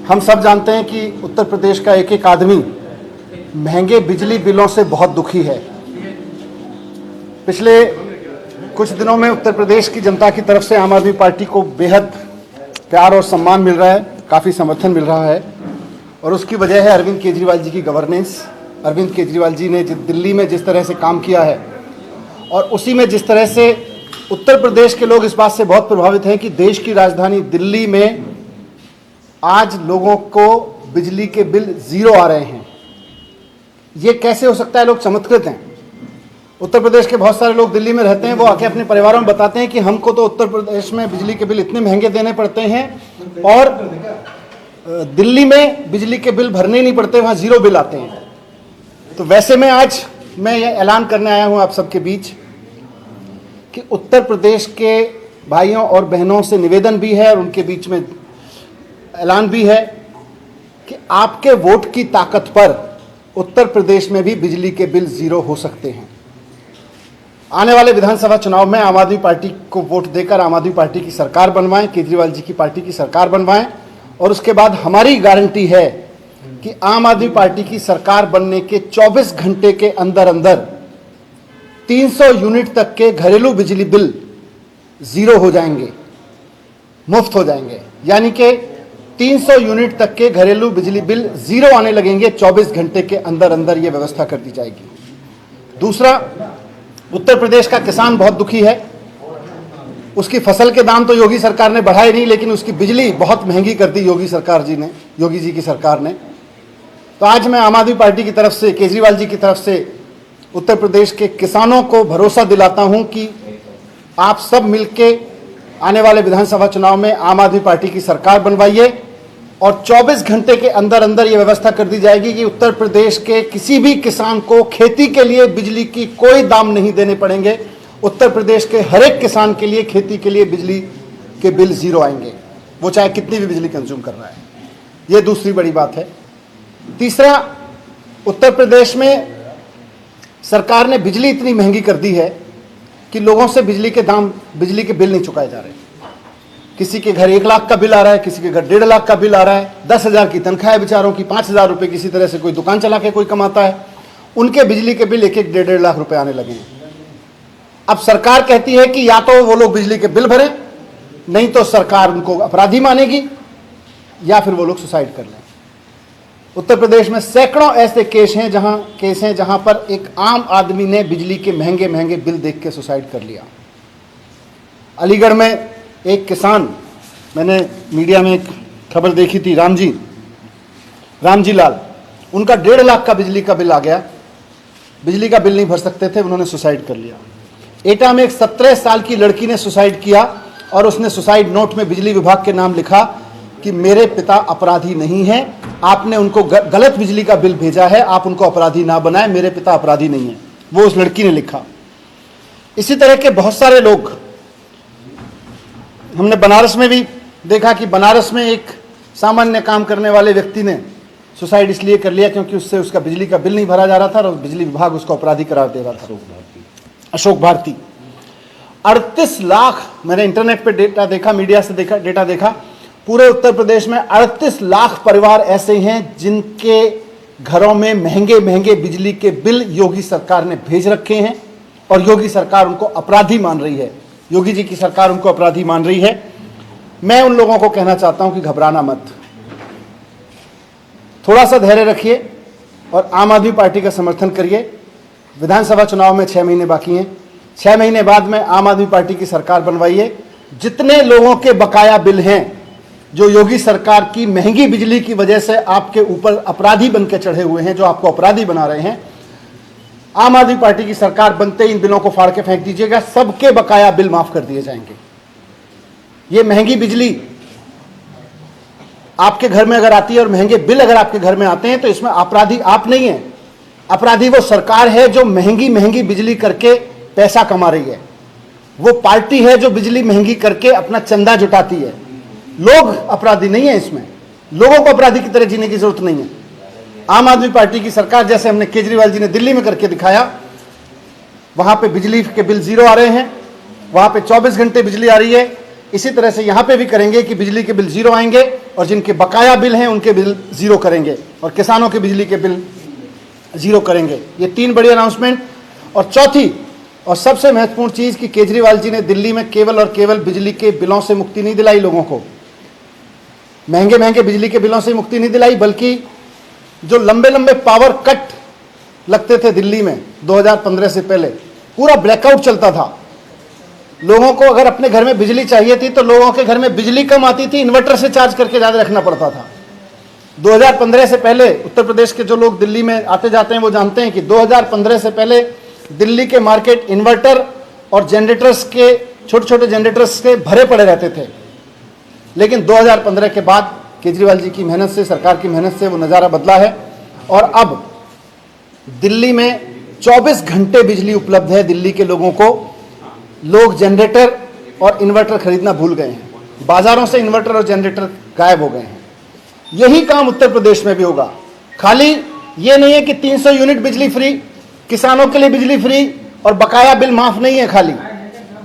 हम सब जानते हैं कि उत्तर प्रदेश का एक एक आदमी महंगे बिजली बिलों से बहुत दुखी है। पिछले कुछ दिनों में उत्तर प्रदेश की जनता की तरफ से आम आदमी पार्टी को बेहद प्यार और सम्मान मिल रहा है, काफ़ी समर्थन मिल रहा है और उसकी वजह है अरविंद केजरीवाल जी की गवर्नेंस। अरविंद केजरीवाल जी ने दिल्ली में जिस तरह से काम किया है और उसी में जिस तरह से उत्तर प्रदेश के लोग इस बात से बहुत प्रभावित हैं कि देश की राजधानी दिल्ली में आज लोगों को बिजली के बिल ज़ीरो आ रहे हैं। ये कैसे हो सकता है? लोग चमत्कृत हैं। उत्तर प्रदेश के बहुत सारे लोग दिल्ली में रहते हैं, वो आके अपने परिवारों में बताते हैं कि हमको तो उत्तर प्रदेश में बिजली के बिल इतने महंगे देने पड़ते हैं और दिल्ली में बिजली के बिल भरने नहीं पड़ते, वहाँ ज़ीरो बिल आते हैं। तो वैसे में आज मैं ये ऐलान करने आया हूँ आप सबके बीच कि उत्तर प्रदेश के भाइयों और बहनों से निवेदन भी है और उनके बीच में ऐलान भी है कि आपके वोट की ताकत पर उत्तर प्रदेश में भी बिजली के बिल ज़ीरो हो सकते हैं। आने वाले विधानसभा चुनाव में आम आदमी पार्टी को वोट देकर आम आदमी पार्टी की सरकार बनवाएं, केजरीवाल जी की पार्टी की सरकार बनवाएं और उसके बाद हमारी गारंटी है कि आम आदमी पार्टी की सरकार बनने के 24 घंटे के अंदर अंदर 300 यूनिट तक के घरेलू बिजली बिल ज़ीरो हो जाएंगे, मुफ्त हो जाएंगे। यानी कि 300 यूनिट तक के घरेलू बिजली बिल ज़ीरो आने लगेंगे। 24 घंटे के अंदर अंदर ये व्यवस्था कर दी जाएगी। दूसरा, उत्तर प्रदेश का किसान बहुत दुखी है। उसकी फसल के दाम तो योगी सरकार ने बढ़ाए नहीं, लेकिन उसकी बिजली बहुत महंगी कर दी योगी जी की सरकार ने। तो आज मैं आम आदमी पार्टी की तरफ से, केजरीवाल जी की तरफ से उत्तर प्रदेश के किसानों को भरोसा दिलाता हूं कि आप सब मिलके आने वाले विधानसभा चुनाव में आम आदमी पार्टी की सरकार बनवाइए और 24 घंटे के अंदर अंदर ये व्यवस्था कर दी जाएगी कि उत्तर प्रदेश के किसी भी किसान को खेती के लिए बिजली की कोई दाम नहीं देने पड़ेंगे। उत्तर प्रदेश के हर एक किसान के लिए खेती के लिए बिजली के बिल ज़ीरो आएंगे, वो चाहे कितनी भी बिजली कंज्यूम कर रहा है। ये दूसरी बड़ी बात है। तीसरा, उत्तर प्रदेश में सरकार ने बिजली इतनी महंगी कर दी है कि लोगों से बिजली के बिल नहीं चुकाए जा रहे। किसी के घर 1 लाख का बिल आ रहा है, किसी के घर 1.5 लाख का बिल आ रहा है। 10,000 की तनख्वाह है बेचारों की, 5,000 रुपये किसी तरह से कोई दुकान चला के कोई कमाता है, उनके बिजली के बिल 1-1, 1.5 लाख रुपए आने लगे हैं। अब सरकार कहती है कि या तो वो लोग बिजली के बिल भरें, नहीं तो सरकार उनको अपराधी मानेगी या फिर वो लोग सुसाइड कर लें। उत्तर प्रदेश में सैकड़ों ऐसे केस हैं जहां पर एक आम आदमी ने बिजली के महंगे महंगे बिल देख के सुसाइड कर लिया। अलीगढ़ में एक किसान, मैंने मीडिया में एक खबर देखी थी, रामजी लाल, उनका 1.5 लाख का बिजली का बिल आ गया। बिजली का बिल नहीं भर सकते थे, उन्होंने सुसाइड कर लिया। एटा में एक 17 साल की लड़की ने सुसाइड किया और उसने सुसाइड नोट में बिजली विभाग के नाम लिखा कि मेरे पिता अपराधी नहीं हैं, आपने उनको गलत बिजली का बिल भेजा है, आप उनको अपराधी ना बनाएं, मेरे पिता अपराधी नहीं है। वो उस लड़की ने लिखा। इसी तरह के बहुत सारे लोग हमने बनारस में भी देखा कि बनारस में एक सामान्य काम करने वाले व्यक्ति ने सुसाइड इसलिए कर लिया क्योंकि उससे उसका बिजली का बिल नहीं भरा जा रहा था और बिजली विभाग उसको अपराधी करार दे रहा था। अशोक भारती 38 लाख, मैंने इंटरनेट पे डेटा देखा, मीडिया से डेटा देखा, पूरे उत्तर प्रदेश में 38 लाख परिवार ऐसे हैं जिनके घरों में महंगे महंगे बिजली के बिल योगी सरकार ने भेज रखे हैं और योगी सरकार उनको अपराधी मान रही है। योगी जी की सरकार उनको अपराधी मान रही है। मैं उन लोगों को कहना चाहता हूं कि घबराना मत, थोड़ा सा धैर्य रखिए और आम आदमी पार्टी का समर्थन करिए। विधानसभा चुनाव में 6 महीने बाकी हैं। 6 महीने बाद में आम आदमी पार्टी की सरकार बनवाइए। जितने लोगों के बकाया बिल हैं, जो योगी सरकार की महंगी बिजली की वजह से आपके ऊपर अपराधी बनकर चढ़े हुए हैं, जो आपको अपराधी बना रहे हैं, आम आदमी पार्टी की सरकार बनते ही इन बिलों को फाड़ के फेंक दीजिएगा। सबके बकाया बिल माफ कर दिए जाएंगे। ये महंगी बिजली आपके घर में अगर आती है और महंगे बिल अगर आपके घर में आते हैं तो इसमें अपराधी आप नहीं है, अपराधी वो सरकार है जो महंगी महंगी बिजली करके पैसा कमा रही है। वो पार्टी है जो बिजली महंगी करके अपना चंदा जुटाती है। लोग अपराधी नहीं है। इसमें लोगों को अपराधी की तरह जीने की जरूरत नहीं है। आम आदमी पार्टी की सरकार, जैसे हमने केजरीवाल जी ने दिल्ली में करके दिखाया, वहां पे बिजली के बिल ज़ीरो आ रहे हैं, वहां पे 24 घंटे बिजली आ रही है। इसी तरह से यहां पे भी करेंगे कि बिजली के बिल ज़ीरो आएंगे और जिनके बकाया बिल हैं उनके बिल जीरो करेंगे और किसानों के बिजली के बिल जीरो करेंगे। ये 3 बड़ी अनाउंसमेंट। और चौथी और सबसे महत्वपूर्ण चीज़ कि केजरीवाल जी ने दिल्ली में केवल और केवल बिजली के बिलों से मुक्ति नहीं दिलाई लोगों को, महंगे महंगे बिजली के बिलों से मुक्ति नहीं दिलाई, बल्कि जो लंबे लंबे पावर कट लगते थे दिल्ली में 2015 से पहले, पूरा ब्लैकआउट चलता था। लोगों को अगर अपने घर में बिजली चाहिए थी तो लोगों के घर में बिजली कम आती थी, इन्वर्टर से चार्ज करके ज़्यादा रखना पड़ता था। 2015 से पहले उत्तर प्रदेश के जो लोग दिल्ली में आते जाते हैं वो जानते हैं कि 2015 से पहले दिल्ली के मार्केट इन्वर्टर और जनरेटर्स के, छोटे छोटे जनरेटर्स से भरे पड़े रहते थे। लेकिन 2015 के बाद केजरीवाल जी की मेहनत से, सरकार की मेहनत से वो नज़ारा बदला है और अब दिल्ली में 24 घंटे बिजली उपलब्ध है। दिल्ली के लोगों को, लोग जनरेटर और इन्वर्टर खरीदना भूल गए हैं, बाजारों से इन्वर्टर और जनरेटर गायब हो गए हैं। यही काम उत्तर प्रदेश में भी होगा। खाली ये नहीं है कि 300 यूनिट बिजली फ्री, किसानों के लिए बिजली फ्री और बकाया बिल माफ नहीं है, खाली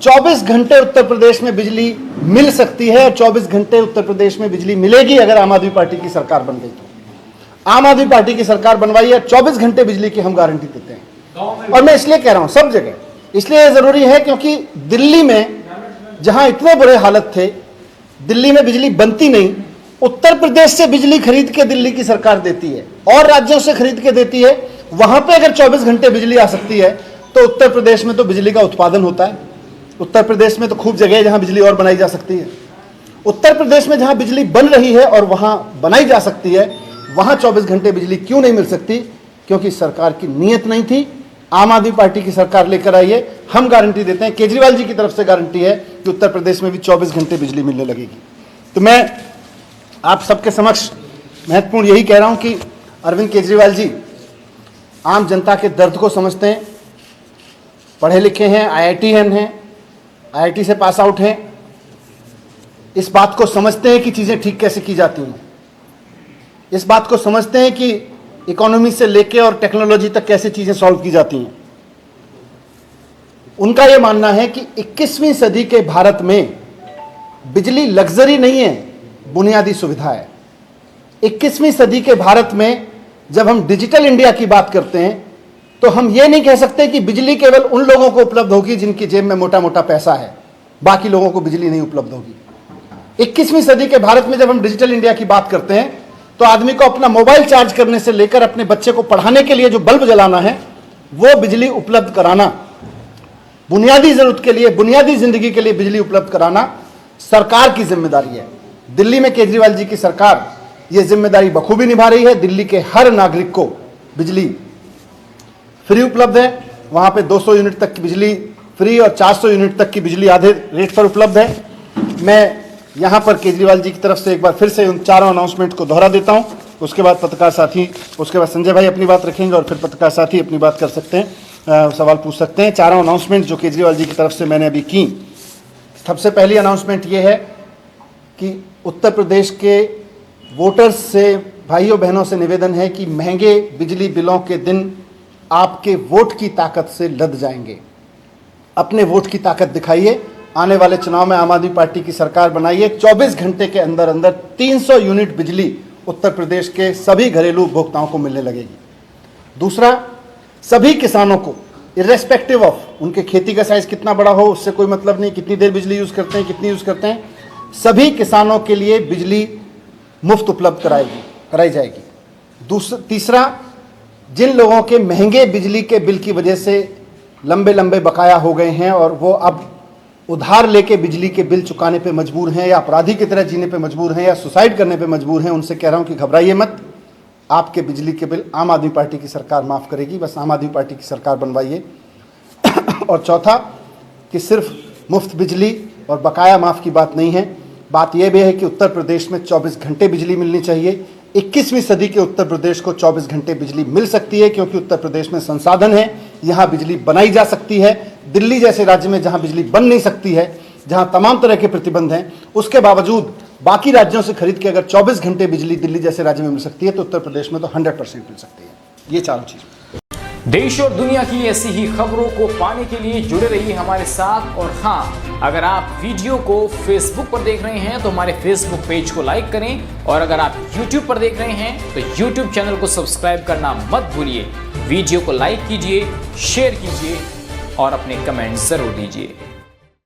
24 घंटे उत्तर प्रदेश में बिजली मिल सकती है और 24 घंटे उत्तर प्रदेश में बिजली मिलेगी अगर आम आदमी पार्टी की सरकार बन गई तो। आम आदमी पार्टी की सरकार बनवाई है, 24 घंटे बिजली की हम गारंटी देते हैं। और मैं इसलिए कह रहा हूं सब जगह, इसलिए जरूरी है क्योंकि दिल्ली में जहां इतने बुरे हालत थे, दिल्ली में बिजली बनती नहीं, उत्तर प्रदेश से बिजली खरीद के दिल्ली की सरकार देती है और राज्यों से खरीद के देती है। वहां पे अगर 24 घंटे बिजली आ सकती है तो उत्तर प्रदेश में तो बिजली का उत्पादन होता है। उत्तर प्रदेश में तो खूब जगह है जहां बिजली और बनाई जा सकती है। उत्तर प्रदेश में जहां बिजली बन रही है और वहां बनाई जा सकती है, वहां 24 घंटे बिजली क्यों नहीं मिल सकती? क्योंकि सरकार की नीयत नहीं थी। आम आदमी पार्टी की सरकार लेकर आई है, हम गारंटी देते हैं, केजरीवाल जी की तरफ से गारंटी है कि उत्तर प्रदेश में भी 24 घंटे बिजली मिलने लगेगी। तो मैं आप सबके समक्ष महत्वपूर्ण यही कह रहा हूं कि अरविंद केजरीवाल जी आम जनता के दर्द को समझते हैं, पढ़े लिखे हैं, IITN हैं, IIT से पास आउट हैं, इस बात को समझते हैं कि चीज़ें ठीक कैसे की जाती हैं, इस बात को समझते हैं कि इकोनॉमी से लेके और टेक्नोलॉजी तक कैसे चीज़ें सॉल्व की जाती हैं। उनका यह मानना है कि 21वीं सदी के भारत में बिजली लग्जरी नहीं है, बुनियादी सुविधा है। 21वीं सदी के भारत में जब हम डिजिटल इंडिया की बात करते हैं तो हम ये नहीं कह सकते कि बिजली केवल उन लोगों को उपलब्ध होगी जिनकी जेब में मोटा मोटा पैसा है, बाकी लोगों को बिजली नहीं उपलब्ध होगी। 21वीं सदी के भारत में जब हम डिजिटल इंडिया की बात करते हैं तो आदमी को अपना मोबाइल चार्ज करने से लेकर अपने बच्चे को पढ़ाने के लिए जो बल्ब जलाना है वो बिजली उपलब्ध कराना, बुनियादी जरूरत के लिए, बुनियादी जिंदगी के लिए बिजली उपलब्ध कराना सरकार की जिम्मेदारी है। दिल्ली में केजरीवाल जी की सरकार ये जिम्मेदारी बखूबी निभा रही है। दिल्ली के हर नागरिक को बिजली फ्री उपलब्ध है। वहां पे 200 यूनिट तक की बिजली फ्री और 400 यूनिट तक की बिजली आधे रेट पर उपलब्ध है। मैं यहां पर केजरीवाल जी की तरफ से एक बार फिर से उन चारों अनाउंसमेंट को दोहरा देता हूं। उसके बाद पत्रकार साथी, उसके बाद संजय भाई अपनी बात रखेंगे और फिर पत्रकार साथी अपनी बात कर सकते हैं, सवाल पूछ सकते हैं। चारों अनाउंसमेंट जो केजरीवाल जी की तरफ से मैंने अभी की, सबसे पहली अनाउंसमेंट ये है कि उत्तर प्रदेश के वोटर्स से, भाइयों बहनों से निवेदन है कि महंगे बिजली बिलों के दिन आपके वोट की ताकत से लद जाएंगे। अपने वोट की ताकत दिखाइए। आने वाले चुनाव में आम आदमी पार्टी की सरकार बनाइए। 24 घंटे के अंदर अंदर 300 यूनिट बिजली उत्तर प्रदेश के सभी घरेलू उपभोक्ताओं को मिलने लगेगी। दूसरा, सभी किसानों को इर्रेस्पेक्टिव ऑफ उनके खेती का साइज कितना बड़ा हो, उससे कोई मतलब नहीं, कितनी देर बिजली यूज़ करते हैं, कितनी यूज़ करते हैं, सभी किसानों के लिए बिजली मुफ्त उपलब्ध कराई जाएगी। तीसरा, जिन लोगों के महंगे बिजली के बिल की वजह से लंबे लंबे बकाया हो गए हैं और वो अब उधार लेके बिजली के बिल चुकाने पे मजबूर हैं या अपराधी की तरह जीने पे मजबूर हैं या सुसाइड करने पे मजबूर हैं, उनसे कह रहा हूं कि घबराइए मत, आपके बिजली के बिल आम आदमी पार्टी की सरकार माफ़ करेगी। बस आम आदमी पार्टी की सरकार बनवाइए। और चौथा, कि सिर्फ मुफ्त बिजली और बकाया माफ़ की बात नहीं है, बात यह भी है कि उत्तर प्रदेश में 24 घंटे बिजली मिलनी चाहिए। 21वीं सदी के उत्तर प्रदेश को 24 घंटे बिजली मिल सकती है क्योंकि उत्तर प्रदेश में संसाधन है, यहाँ बिजली बनाई जा सकती है। दिल्ली जैसे राज्य में जहाँ बिजली बन नहीं सकती है, जहाँ तमाम तरह के प्रतिबंध हैं, उसके बावजूद बाकी राज्यों से खरीद के अगर 24 घंटे बिजली दिल्ली जैसे राज्य में मिल सकती है तो उत्तर प्रदेश में तो 100% मिल सकती है। ये चारों चीज़। देश और दुनिया की ऐसी ही खबरों को पाने के लिए जुड़े रहिए हमारे साथ। और हाँ, अगर आप वीडियो को फेसबुक पर देख रहे हैं तो हमारे फेसबुक पेज को लाइक करें, और अगर आप यूट्यूब पर देख रहे हैं तो यूट्यूब चैनल को सब्सक्राइब करना मत भूलिए। वीडियो को लाइक कीजिए, शेयर कीजिए और अपने कमेंट जरूर दीजिए।